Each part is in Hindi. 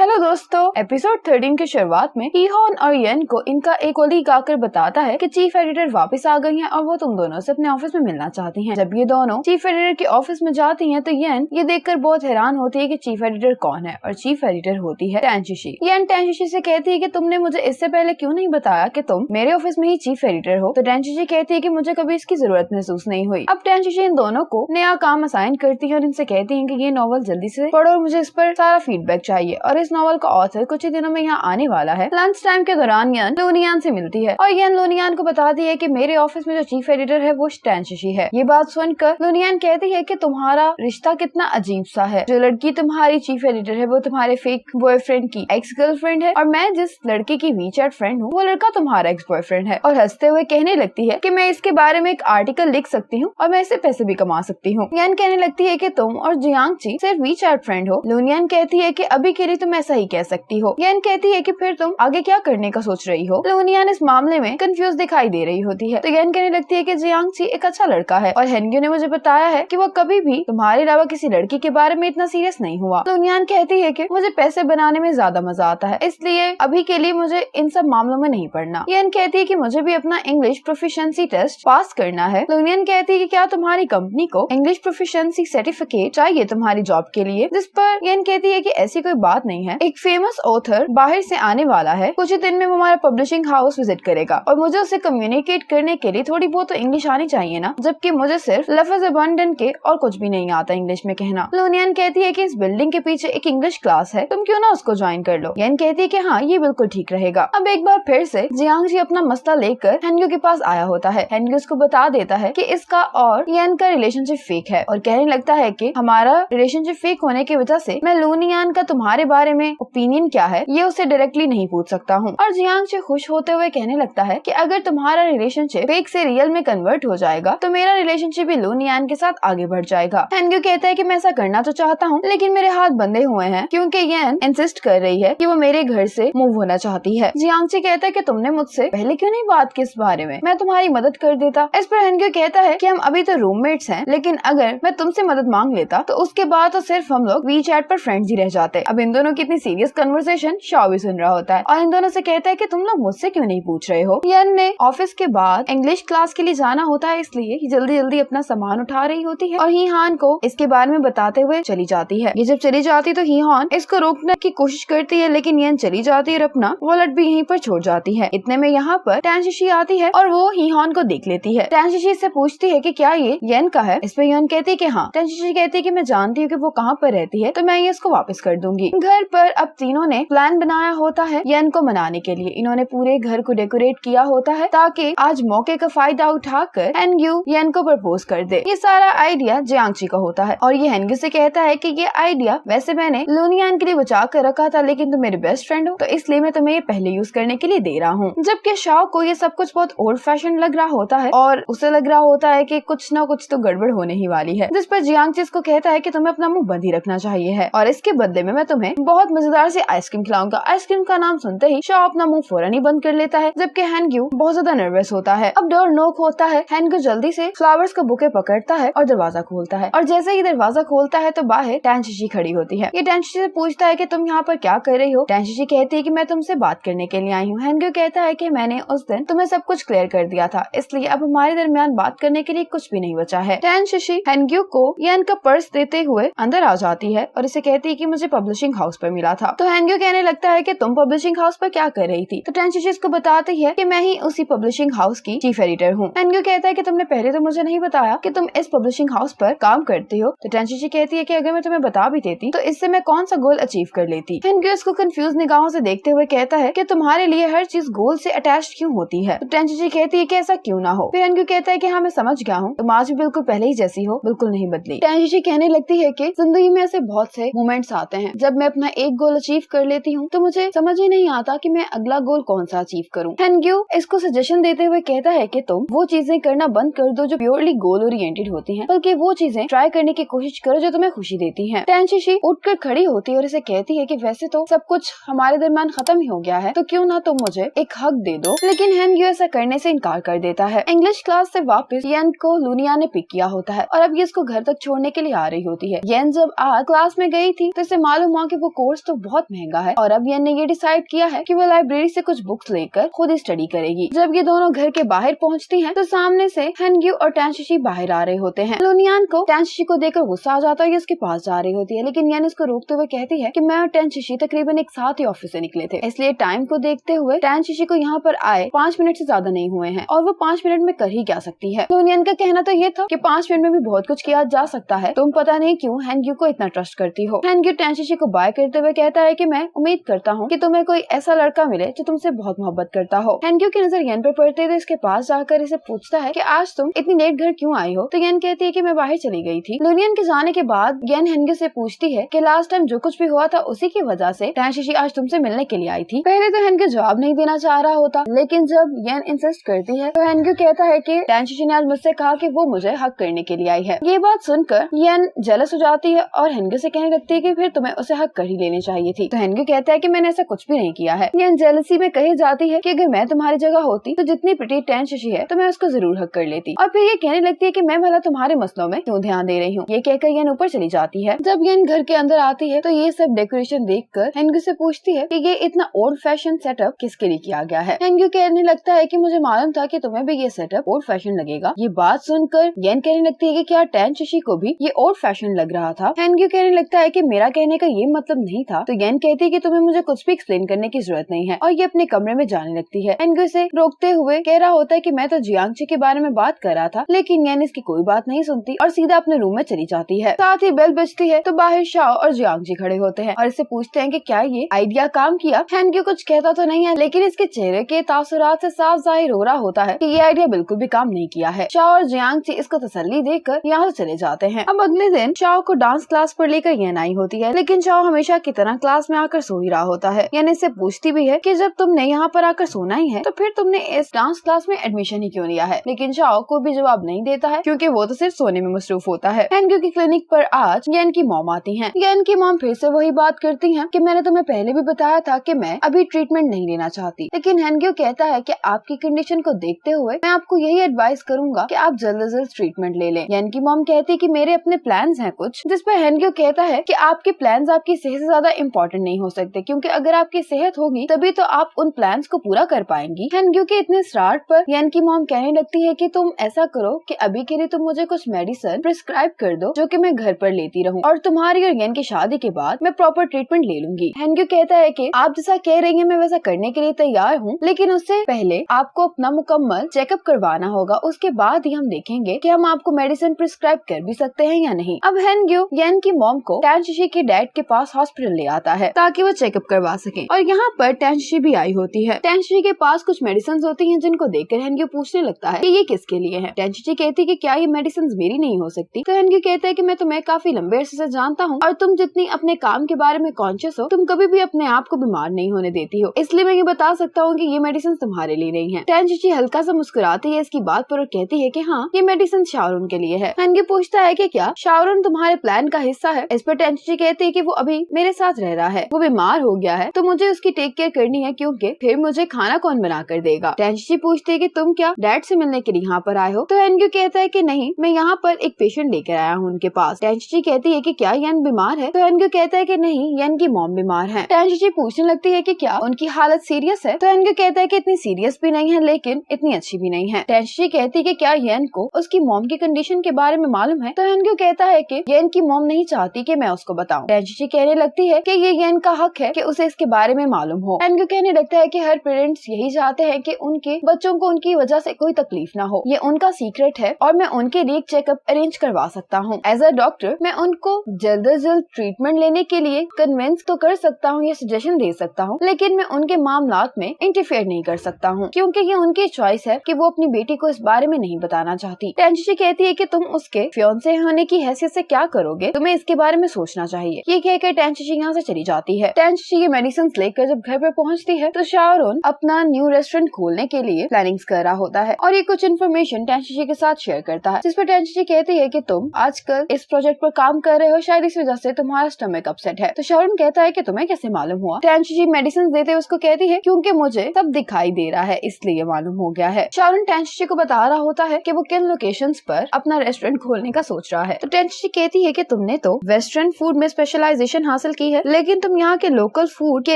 हेलो दोस्तों, एपिसोड 13 की शुरुआत में ईहॉन और येन को इनका एक कोलीग आकर बताता है कि चीफ एडिटर वापस आ गई हैं और वो तुम दोनों से अपने ऑफिस में मिलना चाहती हैं। जब ये दोनों चीफ एडिटर के ऑफिस में जाती हैं तो येन ये देखकर बहुत हैरान होती है कि चीफ एडिटर कौन है और चीफ एडिटर होती है टैनशिशी। येन टैनशिशी से कहती है कि तुमने मुझे इससे पहले क्यों नहीं बताया कि तुम मेरे ऑफिस में ही चीफ एडिटर हो। तो टैनशिशी कहती है कि मुझे कभी इसकी जरूरत महसूस नहीं हुई। अब टैनशिशी इन दोनों को नया काम असाइन करती है और इनसे कहती है कि ये नॉवल जल्दी से पढ़ो और मुझे इस पर सारा फीडबैक चाहिए। और इस नॉवल का ऑथर कुछ ही दिनों में यहाँ आने वाला है। लंच टाइम के दौरान येन लूनियान से मिलती है और येन लूनियान को बताती है कि मेरे ऑफिस में जो चीफ एडिटर है वो टैनशिशी है। ये बात सुनकर लूनियान कहती है कि तुम्हारा रिश्ता कितना अजीब सा है। जो लड़की तुम्हारी चीफ एडिटर है वो तुम्हारे फेक बॉयफ्रेंड की एक्स गर्लफ्रेंड है और मैं जिस लड़के की वीचैट फ्रेंड हूँ वो लड़का तुम्हारा एक्स बॉयफ्रेंड है। और हंसते हुए कहने लगती है कि मैं इसके बारे में एक आर्टिकल लिख सकती हूँ और मैं इससे पैसे भी कमा सकती हूँ। येन कहने लगती है कि तुम और जियांगची सिर्फ वीचैट फ्रेंड हो। लूनियान कहती है कि अभी के लिए तुम ऐसा ही कह सकती हो। येन कहती है कि फिर तुम आगे क्या करने का सोच रही हो। लूनियान इस मामले में कंफ्यूज दिखाई दे रही होती है। तो येन कहने लगती है कि जियांगची एक अच्छा लड़का है और हेनग्यू ने मुझे बताया है कि वो कभी भी तुम्हारे अलावा किसी लड़की के बारे में इतना सीरियस नहीं हुआ। लूनियान कहती है कि मुझे पैसे बनाने में ज्यादा मजा आता है, इसलिए अभी के लिए मुझे इन सब मामलों में नहीं पड़ना। येन कहती है कि मुझे भी अपना इंग्लिश प्रोफिशिएंसी टेस्ट पास करना है। लूनियान कहती है कि क्या तुम्हारी कंपनी को इंग्लिश प्रोफिशिएंसी सर्टिफिकेट चाहिए तुम्हारी जॉब के लिए, जिस पर येन कहती है कि ऐसी कोई बात नहीं है। एक फेमस ऑथर बाहर से आने वाला है, कुछ ही दिन में वो हमारा पब्लिशिंग हाउस विजिट करेगा और मुझे उससे कम्युनिकेट करने के लिए थोड़ी बहुत तो इंग्लिश आनी चाहिए ना, जबकि मुझे सिर्फ लफ्ज अबंडन के और कुछ भी नहीं आता इंग्लिश में कहना। लूनियन कहती है कि इस बिल्डिंग के पीछे एक इंग्लिश क्लास है, तुम क्यों ना उसको ज्वाइन कर लो। येन कहती है कि हाँ ये बिल्कुल ठीक रहेगा। अब एक बार फिर से जियांगजी अपना मसला लेकर हेनग्यू के पास आया होता है। हेनग्यू उसको बता देता है कि इसका और येन का रिलेशनशिप फेक है और कहने लगता है कि हमारा रिलेशनशिप फेक होने की वजह से मैं लूनियान का तुम्हारे बारे में ओपिनियन क्या है ये उसे डायरेक्टली नहीं पूछ सकता हूँ। और जियांगजी खुश होते हुए कहने लगता है कि अगर तुम्हारा रिलेशनशिप फेक से रियल में कन्वर्ट हो जाएगा तो मेरा रिलेशनशिप भी लूनियान के साथ आगे बढ़ जाएगा। हेनग्यू कहता है कि मैं ऐसा करना तो चाहता हूँ लेकिन मेरे हाथ बंधे हुए हैं क्योंकि येन इंसिस्ट कर रही है कि वो मेरे घर से मूव होना चाहती है। जियांगजी कहता है कि तुमने मुझसे पहले क्यों नहीं बात की इस बारे में, मैं तुम्हारी मदद कर देता। इस पर हेनग्यू कहता है कि हम अभी तो रूममेट्स हैं, लेकिन अगर मैं तुमसे मदद मांग लेता तो उसके बाद तो सिर्फ हम लोग वीचैट पर फ्रेंड्स ही रह जाते। अब इन दोनों की इतनी सीरियस कन्वर्सेशन शॉ भी सुन रहा होता है और इन दोनों से कहता है कि तुम लोग मुझसे क्यों नहीं पूछ रहे हो। येन ने ऑफिस के बाद इंग्लिश क्लास के लिए जाना होता है, इसलिए जल्दी जल्दी अपना सामान उठा रही होती है और ही हान को इसके बारे में बताते हुए चली जाती है। ये जब चली जाती तो ही हान इसको रोकने की कोशिश करती है लेकिन येन चली जाती है और अपना वॉलेट भी यहीं पर छोड़ जाती है। इतने में यहाँ पर टैनशिशी आती है और वो ही हान को देख लेती है। टैनशिशी से पूछती है कि क्या ये येन का है। इस पे येन कहती है कि हाँ। टैनशिशी कहती है कि मैं जानती हूँ कि वो कहाँ पर रहती है तो मैं ये इसको वापस कर दूंगी। घर पर अब तीनों ने प्लान बनाया होता है येन को मनाने के लिए। इन्होंने पूरे घर को डेकोरेट किया होता है ताकि आज मौके का फायदा उठाकर हेनग्यू येन को प्रपोज कर दे। ये सारा आइडिया जियांगची का होता है और ये हेनग्यू से कहता है कि ये आइडिया वैसे मैंने लूनियान के लिए बचा कर रखा था लेकिन तुम मेरे बेस्ट फ्रेंड हो तो इसलिए मैं तुम्हें ये पहले यूज करने के लिए दे रहा हूँ। जबकि शाओ को ये सब कुछ बहुत ओल्ड फैशन लग रहा होता है और उसे लग रहा होता है कि कुछ न कुछ तो गड़बड़ होने ही वाली है, जिस पर जियांगची इसको कहता है कि तुम्हें अपना मुंह बंद ही रखना चाहिए है और इसके बदले में मैं तुम्हें बहुत मजेदार से आइसक्रीम खिलाऊंगा। आइसक्रीम का नाम सुनते ही शाओ अपना मुंह फौरन ही बंद कर लेता है, जबकि हेनग्यू बहुत ज्यादा नर्वस होता है। अब डोर नॉक होता है। हेनग्यू जल्दी से फ्लावर्स का बुके पकड़ता है और दरवाजा खोलता है और जैसे ही दरवाजा खोलता है तो बाहर टैनशिशी खड़ी होती है। ये टैनशिशी से पूछता है कि तुम यहाँ पर क्या कर रही हो। टैनशिशी कहती है कि मैं तुमसे बात करने के लिए आई हूँ। हेनग्यू कहता है कि मैंने उस दिन तुम्हें सब कुछ क्लियर कर दिया था, इसलिए अब हमारे दरमियान बात करने के लिए कुछ भी नहीं बचा है। टैनशिशी हेनग्यू को येन का पर्स देते हुए अंदर आ जाती है और इसे कहती है कि मुझे पब्लिशिंग हाउस पर मिला था। तो हेनग्यू कहने लगता है कि तुम पब्लिशिंग हाउस पर क्या कर रही थी। तो टैनशिशी इसको बताती है कि मैं ही उसी पब्लिशिंग हाउस की चीफ एडिटर हूँ। हेनग्यू कहता है कि तुमने पहले तो मुझे नहीं बताया कि तुम इस पब्लिशिंग हाउस पर काम करती हो। तो टैनशिशी कहती है कि अगर मैं तुम्हें बता भी देती तो इससे मैं कौन सा गोल अचीव कर लेती। हेनग्यू इसको कंफ्यूज निगाहों से देखते हुए कहता है कि तुम्हारे लिए हर चीज गोल से अटैच्ड क्यों होती है। तो टैनशिशी कहती है कि ऐसा क्यों ना हो। फिर हेनग्यू कहता है कि हाँ मैं समझ गया हूँ, तुम आज भी बिल्कुल पहले ही जैसी हो, बिल्कुल नहीं बदली। टैनशिशी कहने लगती है कि जिंदगी में ऐसे बहुत से मोमेंट्स आते हैं जब मैं अपना एक गोल अचीव कर लेती हूँ तो मुझे समझ ही नहीं आता कि मैं अगला गोल कौन सा अचीव करूँ। हेनग्यू इसको सजेशन देते हुए कहता है कि तुम वो चीजें करना बंद कर दो जो प्योरली गोल ओरिएंटेड होती हैं, बल्कि वो चीजें ट्राई करने की कोशिश करो जो तुम्हें खुशी देती हैं। टैनशिशी उठकर खड़ी होती है और इसे कहती है कि वैसे तो सब कुछ हमारे दरमियान खत्म ही हो गया है तो क्यों ना तुम मुझे एक हक दे दो। लेकिन हेनग्यू ऐसा करने से इनकार कर देता है। इंग्लिश क्लास से वापस येन को लूनिया ने पिक किया होता है और अब ये इसको घर तक छोड़ने के लिए आ रही होती है। येन जब आज क्लास में गई थी तो इसे मालूम हुआ कि वो कोर्स कोर्स तो बहुत महंगा है और अब येन ने ये डिसाइड किया है कि वो लाइब्रेरी से कुछ बुक्स लेकर खुद ही स्टडी करेगी। जब ये दोनों घर के बाहर पहुंचती हैं तो सामने से हेनग्यू और टैनशिशी बाहर आ रहे होते हैं। लुनियान को टैनशिशी को देखकर गुस्सा आ जाता है, ये उसके पास जा रही होती है, लेकिन येन इसको रोकते हुए कहती है कि मैं और टैनशिशी तकरीबन एक साथ ही ऑफिस से निकले थे, इसलिए टाइम को देखते हुए टैनशिशी को यहाँ पर आए 5 मिनट से ज्यादा नहीं हुए हैं और वो 5 मिनट में कर ही क्या सकती है। लुनियान का कहना तो ये था कि 5 मिनट में भी बहुत कुछ किया जा सकता है, तुम पता नहीं क्यों हेनग्यू को इतना ट्रस्ट करती हो। हेनग्यू टैनशिशी को बाय करते हुए कहता है कि मैं उम्मीद करता हूँ कि तुम्हें कोई ऐसा लड़का मिले जो तुमसे बहुत मोहब्बत करता हो। हेनग्यू की नजर येन पर पड़ते हुए इसके पास जाकर इसे पूछता है कि आज तुम इतनी लेट घर क्यों आई हो, तो येन कहती है कि मैं बाहर चली गई थी। लुनियन के जाने के बाद येन हेनग्यू से पूछती है कि लास्ट टाइम जो कुछ भी हुआ था उसी की वजह से टैनशिशी आज तुमसे मिलने के लिए आई थी। पहले तो हेनग्यू जवाब नहीं देना चाह रहा होता, लेकिन जब येन इंसिस्ट करती है तो हेनग्यू कहता है कि टैनशिशी ने आज मुझसे कहा कि वो मुझे हक करने के लिए आई है। ये बात सुनकर येन जेलस हो जाती है और हेनग्यू से कहने लगती है कि फिर तुम्हें उसे हक कर ही लेनी चाहिए थी। तो हेनग्यू कहता है कि मैंने ऐसा कुछ भी नहीं किया है। येन जेलसी में कही जाती है कि अगर मैं तुम्हारी जगह होती तो जितनी प्रिटी टैनशिशी है तो मैं उसको जरूर हक कर लेती, और फिर ये कहने लगती है कि मैं भला तुम्हारे मसलों में क्यों ध्यान दे रही हूँ। ये कहकर येन ऊपर चली जाती है। जब येन घर के अंदर आती है तो ये सब डेकोरेशन देखकर हेनग्यू से पूछती है कि ये इतना ओल्ड फैशन सेटअप किसके लिए किया गया है। हेनग्यू कहने लगता है कि मुझे मालूम था कि तुम्हें भी ये सेटअप ओल्ड फैशन लगेगा। ये बात सुनकर येन कहने लगती है कि क्या टैनशिशी को भी ये ओल्ड फैशन लग रहा था। हेनग्यू कहने लगता है कि मेरा कहने का ये मतलब नहीं था। तो येन कहती है कि तुम्हें मुझे कुछ भी एक्सप्लेन करने की जरूरत नहीं है, और ये अपने कमरे में जाने लगती है। हेनग्यू से रोकते हुए कह रहा होता है कि मैं तो जियांगची के बारे में बात कर रहा था, लेकिन येन इसकी कोई बात नहीं सुनती और सीधा अपने रूम में चली जाती है। साथ ही बेल बजती है तो बाहर शाओ और जियांगची खड़े होते हैं और इससे पूछते हैं कि क्या ये आइडिया काम किया। हेनग्यू कुछ कहता तो नहीं है, लेकिन इसके चेहरे के तासुरात से साफ जाहिर हो रहा होता है कि ये आइडिया बिल्कुल भी काम नहीं किया है। शाओ और जियांगची इसको तसल्ली देकर यहाँ से चले जाते हैं। अब अगले दिन शाओ को डांस क्लास पर लेकर येन आई होती है, लेकिन शाओ हमेशा की तरह क्लास में आकर सो ही रहा होता है। येन इससे पूछती भी है कि जब तुमने यहाँ पर आकर सोना ही है तो फिर तुमने इस डांस क्लास में एडमिशन ही क्यों लिया है, लेकिन शाओ को भी जवाब नहीं देता है क्योंकि वो तो सिर्फ सोने में मसरूफ होता है। हेनग्यू की क्लिनिक पर आज येन की मॉम आती हैं। येन की मॉम फिर से वही बात करती हैं कि मैंने तुम्हें पहले भी बताया था कि मैं अभी ट्रीटमेंट नहीं लेना चाहती, लेकिन हेनग्यू कहता है कि आपकी कंडीशन को देखते हुए मैं आपको यही एडवाइस करूंगा कि आप जल्द से जल्द ट्रीटमेंट ले लें। येन की मॉम कहती है कि मेरे अपने प्लान्स हैं कुछ, जिस पर हेनग्यू कहता है कि आपके प्लान्स आपकी सेहत से ज्यादा इम्पोर्टेंट नहीं हो सकते, क्योंकि अगर आपकी सेहत होगी तभी तो आप उन प्लान्स को पूरा कर पाएंगी। हेनग्यू के इतने स्टार्ट पर येन की मॉम कहने लगती है कि तुम ऐसा करो कि अभी के लिए तुम मुझे कुछ मेडिसिन प्रिस्क्राइब कर दो जो कि मैं घर पर लेती रहूं, और तुम्हारी और येन की शादी के बाद मैं प्रॉपर ट्रीटमेंट ले लूंगी। हेनग्यू कहता है कि आप जैसा कह रही हैं मैं वैसा करने के लिए तैयार हूँ, लेकिन उससे पहले आपको अपना मुकम्मल चेकअप करवाना होगा, उसके बाद ही हम देखेंगे कि हम आपको मेडिसिन प्रिस्क्राइब कर भी सकते हैं या नहीं। अब हेनग्यू येन की मॉम को टैनशिशी के डैड के पास हॉस्पिटल ले आता है ताकि वो चेकअप करवा सके, और यहाँ पर टैनशिशी भी आई होती है। टैनशिशी के पास कुछ मेडिसिन होती हैं जिनको देखकर हेनग्यू पूछने लगता है कि ये किसके लिए है। टैनशिशी कहती है कि क्या ये मेडिसिन मेरी नहीं हो सकती। तो हेनग्यू कहता है कि मैं तुम्हें काफी लंबे अरसे से जानता हूँ और तुम जितनी अपने काम के बारे में कॉन्शियस हो, तुम कभी भी अपने आप को बीमार नहीं होने देती हो, इसलिए मैं ये बता सकता हूँ कि ये मेडिसिन तुम्हारे लिए नहीं है। टैनशिशी हल्का सा मुस्कुराती है इसकी बात पर और कहती है कि हाँ ये मेडिसिन शाओरुन के लिए है। हेनग्यू पूछता है कि क्या शाओरुन तुम्हारे प्लान का हिस्सा है। इस पर टैनशिशी कहती है कि वो अभी मेरे साथ रह रहा है, वो बीमार हो गया है तो मुझे उसकी टेक केयर करनी है, क्योंकि फिर मुझे खाना कौन बना कर देगा। टैनशिशी पूछती है कि तुम क्या डैड से मिलने के लिए यहाँ पर आए हो। तो हेनग्यू कहता है कि नहीं, मैं यहाँ पर एक पेशेंट लेकर आया हूँ उनके पास। टैनशिशी कहती है कि क्या येन बीमार है। तो हेनग्यू कहता है कि नहीं, येन की मॉम बीमार है। टैनशिशी पूछने लगती है कि क्या उनकी हालत सीरियस है। तो हेनग्यू कहता है कि इतनी सीरियस भी नहीं है लेकिन इतनी अच्छी भी नहीं है। टैनशिशी कहती है कि क्या येन को उसकी मॉम की कंडीशन के बारे में मालूम है। तो हेनग्यू कहता है कि येन की मॉम नहीं चाहती कि मैं उसको बताऊं। टैनशिशी कहने लगती है कि ये येन का हक है कि उसे इसके बारे में मालूम हो। हेनग्यू कहने लगता है कि हर पेरेंट्स यही चाहते हैं कि उनके बच्चों को उनकी वजह से कोई तकलीफ ना हो, ये उनका सीक्रेट है और मैं उनके लिए एक चेकअप अरेंज करवा सकता हूँ। एज अ डॉक्टर मैं उनको जल्द से जल्द ट्रीटमेंट लेने के लिए कन्विंस तो कर सकता हूँ या सजेशन दे सकता हूँ, लेकिन मैं उनके मामलात में इंटरफेयर नहीं कर सकता हूँ, क्योंकि ये उनकी चॉइस है कि वो अपनी बेटी को इस बारे में नहीं बताना चाहती। टैनशिशी कहती है कि तुम उसके फियांसे होने की हैसियत से क्या करोगे, तुम्हें इसके बारे में सोचना चाहिए। ये कहकर टैनशिशी यहाँ से चली जाती है। टैनशिशी ये मेडिसिन लेकर जब घर पे पहुँचती है तो शाओरुन अपना न्यू रेस्टोरेंट खोलने के लिए प्लानिंग्स कर रहा होता है और ये कुछ इन्फॉर्मेशन टैनशिशी के साथ शेयर करता है, जिस पर टैनशिशी कहती है कि तुम आजकल इस प्रोजेक्ट पर काम कर रहे हो, शायद इस वजह से तुम्हारा स्टमक अपसेट है। तो शाओरुन कहता है कि तुम्हें कैसे मालूम हुआ। टैनशिशी मेडिसिन देते हुए उसको कहती है क्योंकि मुझे सब दिखाई दे रहा है इसलिए मालूम हो गया है। शाओरुन टैनशिशी को बता रहा होता है कि वो किन लोकेशंस पर अपना रेस्टोरेंट खोलने का सोच रहा है। तो टैनशिशी कहती है कि तुमने तो वेस्टर्न फूड में स्पेशलाइजेशन हासिल की की है, लेकिन तुम यहाँ के लोकल फूड के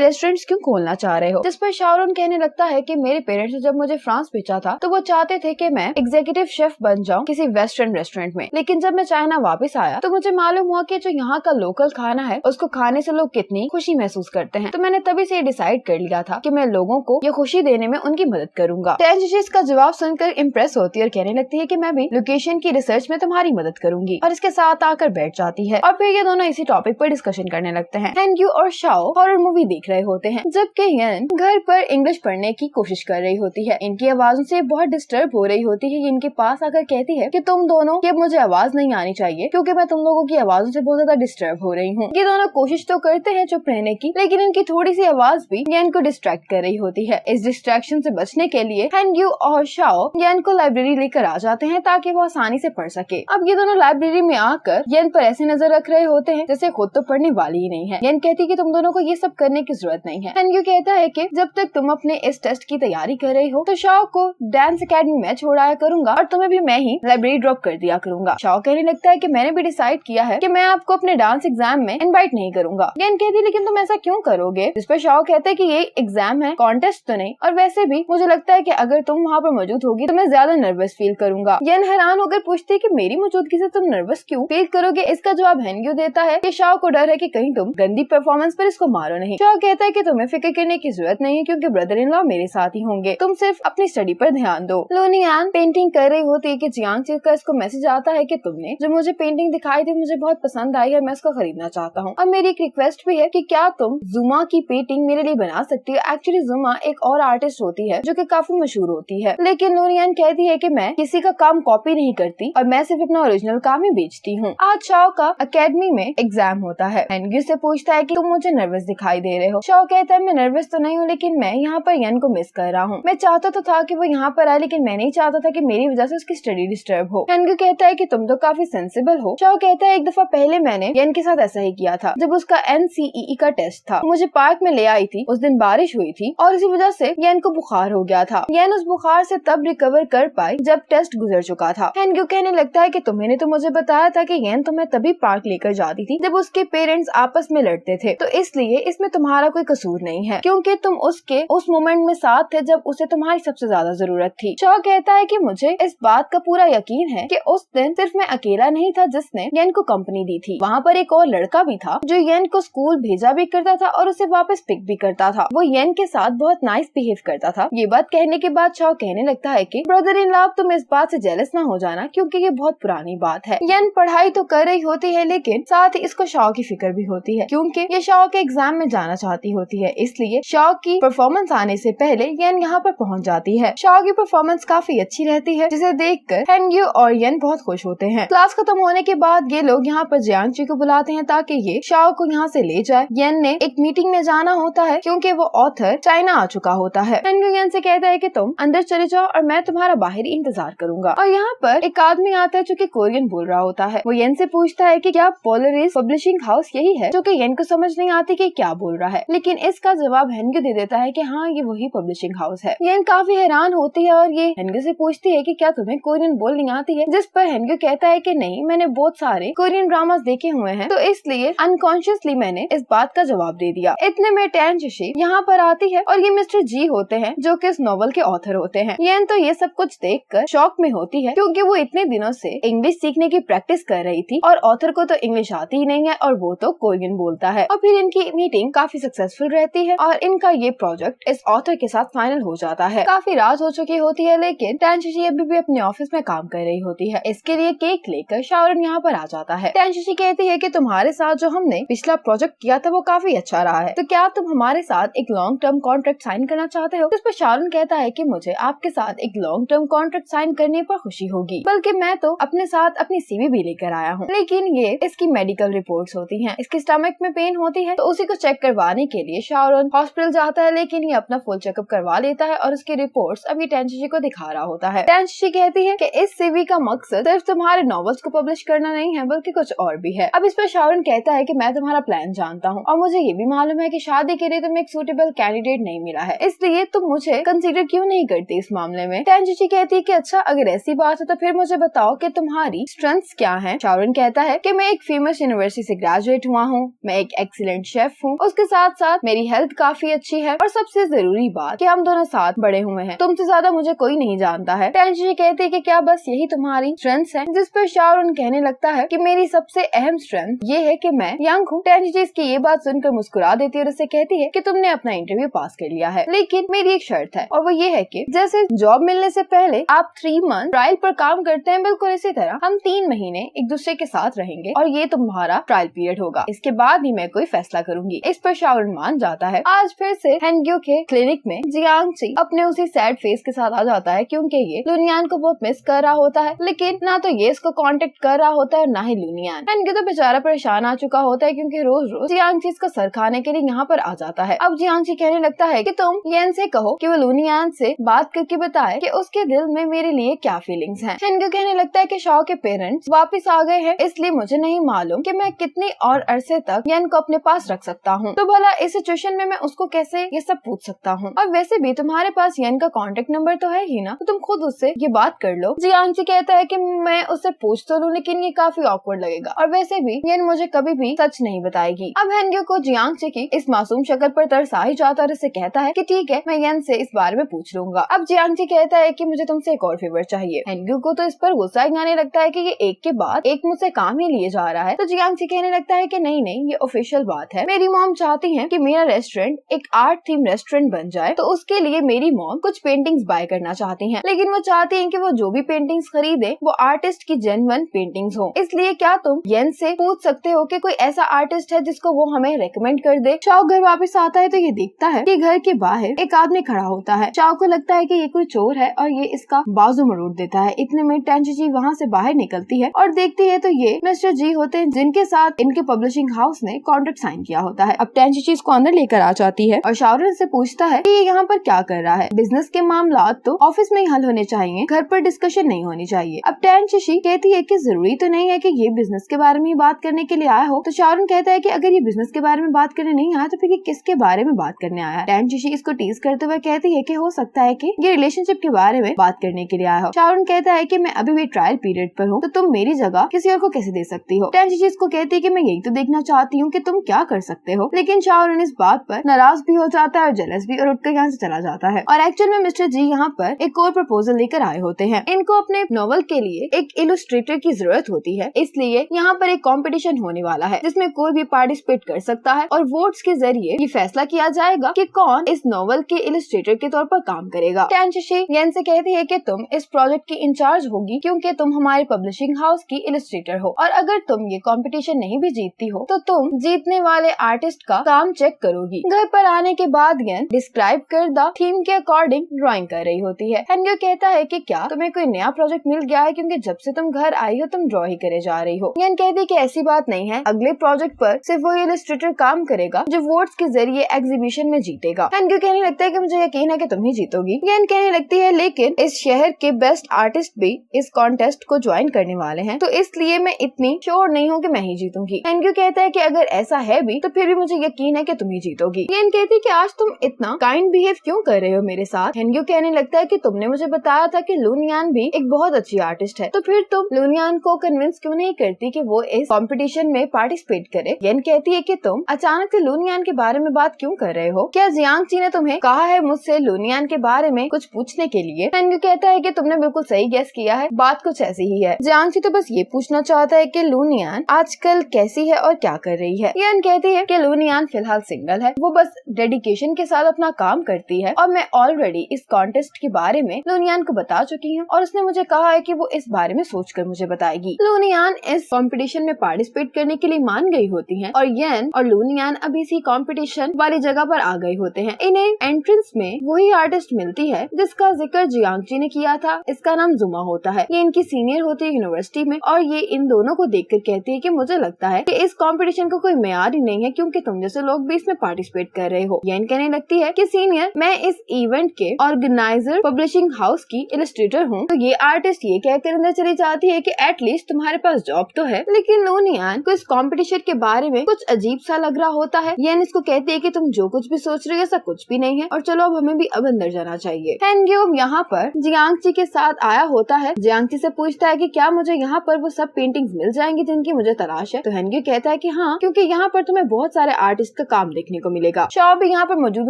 रेस्टोरेंट्स क्यों खोलना चाह रहे हो? जिस पर शाहरुख कहने लगता है कि मेरे पेरेंट्स ने जब मुझे फ्रांस भेजा था तो वो चाहते थे कि मैं एग्जीक्यूटिव शेफ बन जाऊं किसी वेस्टर्न रेस्टोरेंट में, लेकिन जब मैं चाइना वापस आया तो मुझे मालूम हुआ कि जो यहाँ का लोकल खाना है उसको खाने से लोग कितनी खुशी महसूस करते हैं। तो मैंने तभी से डिसाइड कर लिया था कि मैं लोगों को ये खुशी देने में उनकी मदद करूंगा। टेंजिशी इसका जवाब सुनकर इम्प्रेस होती है और कहने लगती है कि मैं भी लोकेशन की रिसर्च में तुम्हारी मदद करूंगी, और इसके साथ आकर बैठ जाती है। और फिर ये दोनों इसी टॉपिक पर डिस्कशन करने लगते हैं। हेनग्यू और शाओ हॉरर मूवी देख रहे होते हैं, जबकि येन घर पर इंग्लिश पढ़ने की कोशिश कर रही होती है। इनकी आवाजों से बहुत डिस्टर्ब हो रही होती है। इनके पास आकर कहती है कि तुम दोनों की मुझे आवाज नहीं आनी चाहिए क्योंकि मैं तुम लोगों की आवाजों से बहुत ज्यादा डिस्टर्ब हो रही हूँ। ये दोनों कोशिश तो करते हैं चुप रहने की, लेकिन इनकी थोड़ी सी आवाज भी येन को डिस्ट्रैक्ट कर रही होती है। इस डिस्ट्रैक्शन से बचने के लिए हेनग्यू और शाओ येन को लाइब्रेरी लेकर आ जाते हैं ताकि वो आसानी से पढ़ सके। अब ये दोनों लाइब्रेरी में आकर येन पर ऐसे नजर रख रहे होते हैं जैसे खुद तो पढ़ने वाली ही नहीं है। येन कहती है कि तुम दोनों को ये सब करने की जरूरत नहीं है। हेनग्यू कहता है कि जब तक तुम अपने इस टेस्ट की तैयारी कर रही हो तो शाओ को डांस एकेडमी में छोड़ाया करूंगा और तुम्हें भी मैं ही लाइब्रेरी ड्रॉप कर दिया करूंगा। शाओ कहने लगता है कि मैंने भी डिसाइड किया है कि मैं आपको अपने डांस एग्जाम में इनवाइट नहीं करूंगा। येन कहती है लेकिन तुम ऐसा क्यों करोगे? जिस पर शाओ कहता है कि ये एग्जाम है, कॉन्टेस्ट तो नहीं, और वैसे भी मुझे लगता है कि अगर तुम वहाँ पर मौजूद होगी तो मैं ज्यादा नर्वस फील करूंगा। येन हैरान होकर पूछती है कि मेरी मौजूदगी से तुम नर्वस क्यों फील करोगे? इसका जवाब हेनग्यू देता है कि शाओ को डर है कि कहीं तुम गंदी परफॉर्मेंस पर इसको मारो नहीं। शाओ कहता है कि तुम्हें फिक्र करने की जरूरत नहीं है क्योंकि ब्रदर इन लॉ मेरे साथ ही होंगे, तुम सिर्फ अपनी स्टडी पर ध्यान दो। लुनियान पेंटिंग कर रही होती है कि जियांग ची का इसको मैसेज आता है कि तुमने जो मुझे पेंटिंग दिखाई थी मुझे बहुत पसंद आई है, मैं इसको खरीदना चाहता हूँ। और मेरी एक रिक्वेस्ट भी है कि क्या तुम जुमा की पेंटिंग मेरे लिए बना सकती हो? एक्चुअली जुमा एक और आर्टिस्ट होती है जो कि काफी मशहूर होती है, लेकिन लुनियान कहती है कि मैं किसी का काम कॉपी नहीं करती और मैं सिर्फ अपना ओरिजिनल काम ही बेचती हूँ। आज शाओ का एकेडमी में एग्जाम होता है। हेनग्यू से पूछता है कि तुम मुझे नर्वस दिखाई दे रहे हो। शाओ कहता है मैं नर्वस तो नहीं हूँ, लेकिन मैं यहाँ पर येन को मिस कर रहा हूँ। मैं चाहता तो था कि वो यहाँ पर आए, लेकिन मैं नहीं चाहता था कि मेरी वजह से उसकी स्टडी डिस्टर्ब हो। हेनग्यू कहता है कि तुम तो काफी सेंसिबल हो। शाओ कहता है एक दफा पहले मैंने येन के साथ ऐसा ही किया था जब उसका NCEE का टेस्ट था। मुझे पार्क में ले आई थी, उस दिन बारिश हुई थी और इसी वजह से येन को बुखार हो गया था। येन उस बुखार से तब रिकवर कर पाई जब टेस्ट गुजर चुका था। हेनग्यू कहने लगता है कि तुम्हें तो मुझे बताया था कि येन तुम्हें तभी पार्क लेकर जाती थी जब उसके पेरेंट्स आपस में लड़ते थे, तो इसलिए इसमें तुम्हारा कोई कसूर नहीं है क्योंकि तुम उसके उस मोमेंट में साथ थे जब उसे तुम्हारी सबसे ज्यादा जरूरत थी। शाओ कहता है कि मुझे इस बात का पूरा यकीन है कि उस दिन सिर्फ मैं अकेला नहीं था जिसने येन को कंपनी दी थी। वहाँ पर एक और लड़का भी था जो येन को स्कूल भेजा भी करता था और उसे वापस पिक भी करता था। वो येन के साथ बहुत नाइस बिहेव करता था। ये बात कहने के बाद शाओ कहने लगता है कि ब्रदर इन लॉ तुम इस बात से जेलस ना हो जाना क्योंकि ये बहुत पुरानी बात है। येन पढ़ाई तो कर रही होती है लेकिन साथ ही इसको शाओ की फिक्र भी होती है क्योंकि ये शाओ के एग्जाम में जाना चाहती होती है, इसलिए शाओ की परफॉर्मेंस आने से पहले येन यहाँ पर पहुँच जाती है। शाओ की परफॉर्मेंस काफी अच्छी रहती है जिसे देखकर हेनग्यू और येन बहुत खुश होते हैं। क्लास खत्म होने के बाद ये लोग यहाँ पर जियांग ची को बुलाते हैं ताकि ये शाओ को यहाँ से ले जाए। येन ने एक मीटिंग में जाना होता है क्योंकि वो ऑथर चाइना आ चुका होता है। हेनग्यू येन से कहता है कि तुम अंदर चले जाओ और मैं तुम्हारा बाहर ही इंतजार करूंगा। और यहाँ पर एक आदमी आता है जो कि कोरियन बोल रहा होता है। वो येन से पूछता है कि क्या पोलरिस पब्लिशिंग हाउस यही है, जो कि येन को समझ नहीं आती कि क्या बोल रहा है, लेकिन इसका जवाब हेनग्यू दे देता है कि हाँ ये वही पब्लिशिंग हाउस है। येन काफी हैरान होती है और ये हेनग्यू से पूछती है कि क्या तुम्हें कोरियन बोलनी आती है, जिस पर हेनग्यू कहता है कि नहीं मैंने बहुत सारे कोरियन ड्रामास देखे हुए हैं तो इसलिए अनकॉन्शियसली मैंने इस बात का जवाब दे दिया। इतने में टेंजिशी यहाँ पर आती है और ये मिस्टर जी होते हैं जो कि इस नॉवल के ऑथर होते हैं। येन तो ये सब कुछ देखकर शॉक में होती है क्योंकि वो इतने दिनों से इंग्लिश सीखने की प्रैक्टिस कर रही थी और ऑथर को तो इंग्लिश आती ही नहीं है और वो तो कोरियन बोलता है। और फिर इनकी मीटिंग काफी सक्सेसफुल रहती है और इनका ये प्रोजेक्ट इस ऑथर के साथ फाइनल हो जाता है। काफी रात हो चुकी होती है लेकिन टेंजिशी अभी भी अपने ऑफिस में काम कर रही होती है। इसके लिए केक लेकर शाओरन यहाँ पर आ जाता है। टेंजिशी कहती है कि तुम्हारे साथ जो हमने पिछला प्रोजेक्ट किया था वो काफी अच्छा रहा है, तो क्या तुम हमारे साथ एक लॉन्ग टर्म कॉन्ट्रैक्ट साइन करना चाहते हो? इस पर शाओरन कहता है कि मुझे आपके साथ एक लॉन्ग टर्म कॉन्ट्रैक्ट साइन करने पर खुशी होगी, बल्कि मैं तो अपने साथ अपनी सीवी भी लेकर आया हूँ। लेकिन ये इसकी मेडिकल रिपोर्ट्स होती हैं। इसके स्टमक में पेन होती है तो उसी को चेक करवाने के लिए शाओरन हॉस्पिटल जाता है, लेकिन ये अपना फुल चेकअप करवा लेता है और उसकी रिपोर्ट्स अभी टेंजिशी को दिखा रहा होता है। टेंजिशी कहती है कि इस सीवी का मकसद सिर्फ तुम्हारे नॉवेल्स को पब्लिश करना नहीं है बल्कि कुछ और भी है। अब इस पर शाओरन कहता है कि मैं तुम्हारा प्लान जानता हूँ और मुझे ये भी मालूम है कि शादी के लिए तुम्हें एक सूटेबल कैंडिडेट नहीं मिला है, इसलिए तुम मुझे कंसीडर क्यों नहीं करती इस मामले में? टेंजिशी कहती है कि अच्छा अगर ऐसी बात है तो फिर मुझे बताओ कि तुम्हारी स्ट्रेंथ्स क्या हैं? शाओरन कहता है कि मैं एक फेमस यूनिवर्सिटी से ग्रेजुएट हुआ हूँ, मैं एक एक्सीलेंट शेफ हूँ, उसके साथ साथ मेरी हेल्थ काफी अच्छी है और सबसे जरूरी बात कि हम दोनों साथ बड़े हुए हैं। तुमसे ज्यादा मुझे कोई नहीं जानता है। टेंजी कहती है कि क्या बस यही तुम्हारी स्ट्रेंथ है? जिस पर शाओरुन कहने लगता है कि मेरी सबसे अहम स्ट्रेंथ ये है कि मैं यंग हूँ। टेंजी इसकी ये बात सुनकर मुस्कुरा देती है और उसे कहती है कि तुमने अपना इंटरव्यू पास कर लिया है, लेकिन मेरी एक शर्त है और वो ये है कि जैसे जॉब मिलने से पहले आप 3 मंथ ट्रायल पर काम करते हैं, बिल्कुल इसी तरह हम 3 महीने एक दूसरे के साथ रहेंगे और ये तुम्हारा ट्रायल पीरियड होगा। इसके बाद ही मैं कोई फैसला करूंगी। इस पर शाओरुन मान जाता है। आज फिर से हेनग्यो के क्लिनिक में जियांगची अपने उसी सैड फेस के साथ आ जाता है क्योंकि ये लुनियान को बहुत मिस कर रहा होता है, लेकिन ना तो ये इसको कांटेक्ट कर रहा होता है और ना ही लुनियान। हेनग्यो तो बेचारा परेशान आ चुका होता है क्योंकि रोज रोज जियांगची इसका सर खाने के लिए यहाँ पर आ जाता है। अब जियांगची कहने लगता है कि तुम येन से कहो कि वो लुनियान से बात करके बताए कि उसके दिल में मेरे लिए क्या फीलिंग्स हैं। हेनग्यो कहने लगता है कि शाओ के पेरेंट्स वापस आ गए हैं, इसलिए मुझे नहीं मालूम कि मैं कितनी और अरसे तक येन को अपने पास रख सकता हूँ, तो भला इस सिचुएशन में मैं उसको कैसे ये सब पूछ सकता हूँ। और वैसे भी तुम्हारे पास येन का कांटेक्ट नंबर तो है ही ना, तो तुम खुद उससे ये बात कर लो। जियांगची कहता है कि मैं उससे पूछ तो लूं, लेकिन ये काफी ऑकवर्ड लगेगा और वैसे भी येन मुझे कभी भी सच नहीं बताएगी। अब हेनग्यो को जियांगची की इस मासूम शक्ल पर तरस आ ही जाता और उसे कहता है कि ठीक है, मैं येन से इस बारे में पूछ लूंगा। अब जियांगची कहता है कि मुझे तुमसे एक और फेवर चाहिए। हेनग्यो को तो इस पर गुस्सा ही आने लगता है कि ये एक के बाद एक मुझसे काम ही लिए जा रहा है। तो जियांगची कहने लगता है कि नहीं नहीं, ये ऑफिशियल बात है। मेरी मॉम चाहती है कि मेरा रेस्टोरेंट एक आर्ट थीम रेस्टोरेंट बन जाए, तो उसके लिए मेरी मॉम कुछ पेंटिंग्स बाय करना चाहती हैं, लेकिन वो चाहती हैं कि वो जो भी पेंटिंग्स खरीदे वो आर्टिस्ट की जेन्युइन पेंटिंग्स हो। इसलिए क्या तुम येन से पूछ सकते हो कि कोई ऐसा आर्टिस्ट है जिसको वो हमें रेकमेंड कर दे। शाओ घर वापस आता है तो ये देखता है कि घर के बाहर एक आदमी खड़ा होता है। शाओ को लगता है कि ये कोई चोर है और ये इसका बाजू मरोड़ देता है। इतने में टेंजी वहाँ से बाहर निकलती है और देखती है तो ये मिस्टर जी होते हैं जिनके साथ इनके पब्लिशिंग हाउस ने कॉन्ट्रैक्ट साइन किया होता है। अब टेंजी इसको अंदर लेकर आ जाती है और शाओरुन से पूछता है कि ये यहाँ पर क्या कर रहा है। बिजनेस के मामला तो ऑफिस में ही हल होने चाहिए, घर पर डिस्कशन नहीं होनी चाहिए। अब टेंजी कहती है कि जरूरी तो नहीं है कि ये बिजनेस के बारे में ही बात करने के लिए आया हो। तो शाओरुन कहता है कि अगर ये बिजनेस के बारे में बात करने नहीं आया तो फिर ये किसके बारे में बात करने आया है। टेंजी इसको टीज करते हुए कहती है कि हो सकता है कि ये रिलेशनशिप के बारे में बात करने के लिए आया हो। शाओरुन कहता है कि मैं अभी भी ट्रायल पीरियड पर हूँ, तो तुम मेरी जगह किसी और को कैसे दे सकती हो। टेंजी इसको कहती है कि मैं यही तो देखना चाहती हूँ कि तुम क्या कर सकते हो, लेकिन शाओरुन इस बात पर नाराज भी हो जाता है और जेलस भी और उठकर यहाँ से चला जाता है। और एक्चुअल में मिस्टर जी यहाँ पर एक और प्रपोजल लेकर आए होते हैं। इनको अपने नॉवल के लिए एक इलस्ट्रेटर की जरूरत होती है, इसलिए यहाँ पर एक कंपटीशन होने वाला है जिसमें कोई भी पार्टिसिपेट कर सकता है और वोट्स के जरिए ये फैसला किया जाएगा कि कौन इस नॉवल के इलस्ट्रेटर के तौर पर काम करेगा। टेंजी येन से कहती है कि तुम इस प्रोजेक्ट की इंचार्ज होगी क्योंकि तुम हमारे पब्लिशिंग हाउस की इलस्ट्रेटर हो और अगर तुम ये कंपटीशन नहीं भी जीतती हो तो तुम जीतने वाले आर्टिस्ट का काम चेक करोगी। घर पर आने के बाद येन डिस्क्राइब करदा थीम के अकॉर्डिंग ड्राइंग कर रही होती है। हेनग्यो कहता है कि क्या तुम्हें कोई नया प्रोजेक्ट मिल गया है क्योंकि जब से तुम घर आई हो तुम ड्रॉ ही करे जा रही हो। येन कहती है कि ऐसी बात नहीं है, अगले प्रोजेक्ट पर सिर्फ वो इलस्ट्रेटर काम करेगा जो वोट्स के जरिए एग्जीबिशन में जीतेगा। हेनग्यो कहने लगता है कि मुझे यकीन है कि तुम ही जीतोगी। येन कहने लगती है लेकिन इस शहर के बेस्ट आर्टिस्ट भी इस कॉन्टेस्ट को ज्वाइन करने वाले हैं, तो इसलिए मैं इतनी श्योर नहीं हूँ कि मैं ही जीतूंगी। हेनग्यो कहता है कि अगर ऐसा है भी तो फिर भी मुझे यकीन है कि तुम ही जीतोगी। येन कहती है कि आज तुम इतना काइंड बिहेव क्यों कर रहे हो मेरे साथ। हेनग्यो कहने लगता है कि तुमने मुझे बताया था कि लुनियान भी एक बहुत अच्छी आर्टिस्ट है, तो फिर तुम लुनियान को कन्विंस क्यों नहीं करती कि वो इस कंपटीशन में पार्टिसिपेट करे। येन कहती है कि तुम अचानक से लुनियान के बारे में बात क्यों कर रहे हो, क्या जियांगची ने तुम्हें कहा है मुझसे लुनियान के बारे में कुछ पूछने के लिए। हेनग्यो कहता है कि तुमने बिल्कुल सही गेस किया है, बात कुछ ऐसी ही है। जियांगची तो बस ये पूछना चाहता है कि लुनियान आजकल कैसी है और क्या कर रही है। येन कहती है कि लुनियान फिलहाल सिंगल है, वो बस डेडिकेशन के साथ अपना काम करती है और मैं ऑलरेडी इस कॉन्टेस्ट के बारे में लुनियान को बता चुकी हूँ और उसने मुझे कहा है कि वो इस बारे में सोचकर मुझे बताएगी। लुनियान इस कंपटीशन में पार्टिसिपेट करने के लिए मान गई होती है और येन और लुनियान अभी इसी कंपटीशन वाली जगह पर आ गए होते हैं। इन्हें एंट्रेंस में वही आर्टिस्ट मिलती है जिसका जिक्र जियांगची ने किया था, इसका नाम जुमा होता है। ये इनकी सीनियर होती है यूनिवर्सिटी में और ये इन दोनों को देखकर कहती है कि मुझे लगता है कि इस कंपटीशन को कोई मेयार ही नहीं है क्योंकि तुम जैसे लोग भी इसमें पार्टिसिपेट कर रहे हो। येन कहने लगती है कि सीनियर, मैं इस इवेंट के ऑर्गेनाइजर पब्लिशिंग हाउस की इलस्ट्रेटर हूँ। तो ये आर्टिस्ट ये कहकर अंदर चली जाती है कि एटलीस्ट तुम्हारे पास जॉब तो है, लेकिन लुनियान को इस कंपटीशन के बारे में कुछ अजीब सा लग रहा होता है। येन इसको कहती है कि तुम जो कुछ भी सोच रही हो ऐसा कुछ भी नहीं है और चलो अब हमें भी अब अंदर जाना चाहिए। हेनग्यो यहाँ पर जियांगची के साथ आया होता है। जियांगची से पूछता है कि क्या मुझे यहाँ पर वो सब पेंटिंग्स मिल जाएंगी जिनकी मुझे तलाश है। तो हेनग्यो कहता है कि हाँ, क्योंकि यहाँ पर तुम्हें बहुत सारे आर्टिस्ट का काम देखने को मिलेगा। शाओ भी यहाँ पर मौजूद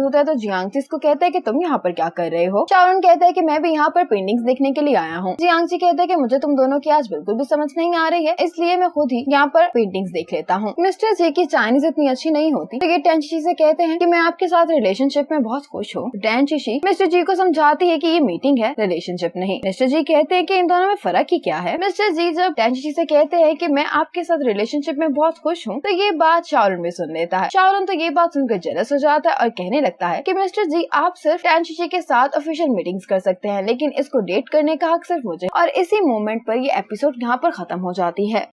होता है तो जियांगची इसको कहता है कि तुम यहाँ पर क्या कर रहे हो। शाओरन कहता है कि मैं भी यहाँ पर पेंटिंग्स देखने के लिए आया हूँ। जियांगची कहता है कि मुझे तुम दोनों की आज बिल्कुल भी समझ नहीं आ रही है, इसलिए मैं खुद ही यहाँ पर पेंटिंग्स देख लेता हूँ। मिस्टर जी की चाइनीज इतनी अच्छी नहीं होती तो ये टेंची से कहते हैं कि मैं आपके साथ रिलेशनशिप में बहुत खुश हूँ। टेंची मिस्टर जी को समझाती है कि ये मीटिंग है, रिलेशनशिप नहीं। मिस्टर जी कहते हैं कि इन दोनों में फर्क ही क्या है। मिस्टर जी जब टेंची से कहते हैं कि मैं आपके साथ रिलेशनशिप में बहुत खुश हूँ तो ये बात शाओरन भी सुन लेता है। शाओरन तो ये बात सुनकर जेलस हो जाता है और कहने लगता है कि मिस्टर जी आप सिर्फ टेंची के साथ ऑफिशियल मीटिंग्स कर सकते हैं, लेकिन इसको डेट करने का हक सिर्फ मुझे। और इसी मोमेंट पर ये एपिसोड यहाँ पर खत्म हो जाती है।